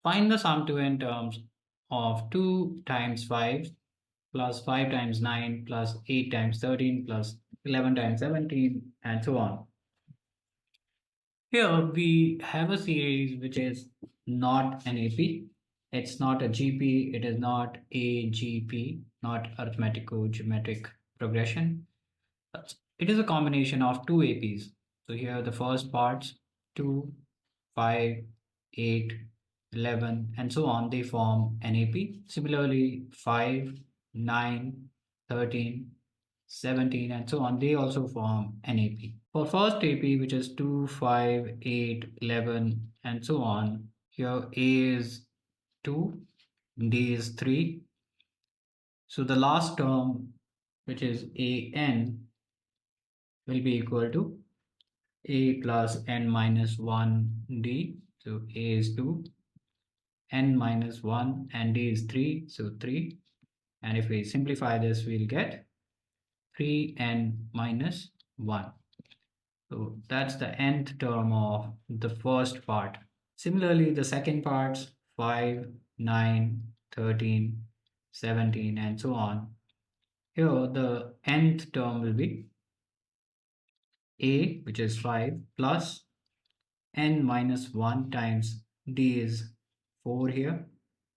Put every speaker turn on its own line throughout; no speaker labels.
Find the sum to n terms of 2 times 5 plus 5 times 9 plus 8 times 13 plus 11 times 17 and so on. Here we have a series which is not an AP. It's not a GP. It is not a GP, not arithmetico-geometric progression. It is a combination of two APs. So here the first parts 2, 5, 8, 11, and so on, they form an AP. Similarly, 5, 9, 13, 17, and so on, they also form an AP. For first AP, which is 2, 5, 8, 11, and so on, here A is 2, D is 3. So the last term, which is AN, will be equal to A plus N minus 1 D. So A is 2, N minus 1, and D is 3. So 3. And if we simplify this, we'll get 3N minus 1. So that's the nth term of the first part. Similarly, the second parts 5, 9, 13, 17, and so on. Here, the nth term will be A, which is 5, plus n minus 1 times D is 4 here,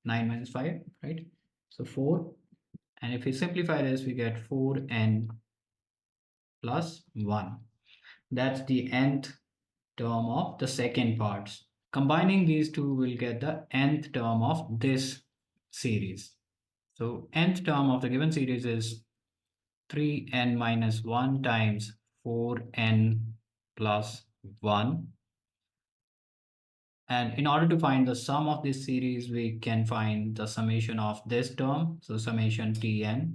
9 minus 5, right? So 4. And if we simplify this, we get 4n plus 1. That's the nth term of the second parts. Combining these two will get the nth term of this series. So nth term of the given series is 3n minus 1 times 4n plus 1. And in order to find the sum of this series, we can find the summation of this term. So summation Tn.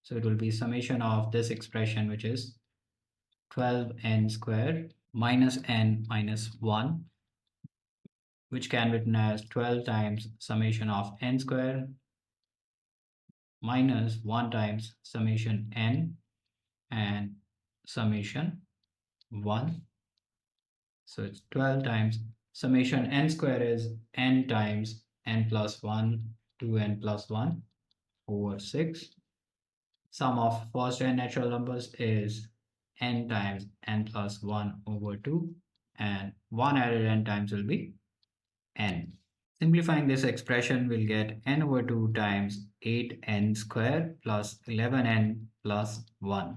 So it will be summation of this expression, which is 12n squared minus n minus 1, which can be written as 12 times summation of n squared minus 1 times summation n and summation 1. So it's 12 times summation n square is n times n plus 1 to n plus 1 over 6. Sum of first n natural numbers is n times n plus 1 over 2, and 1 added n times will be n. Simplifying this expression, we'll get n over 2 times 8n squared plus 11n plus 1.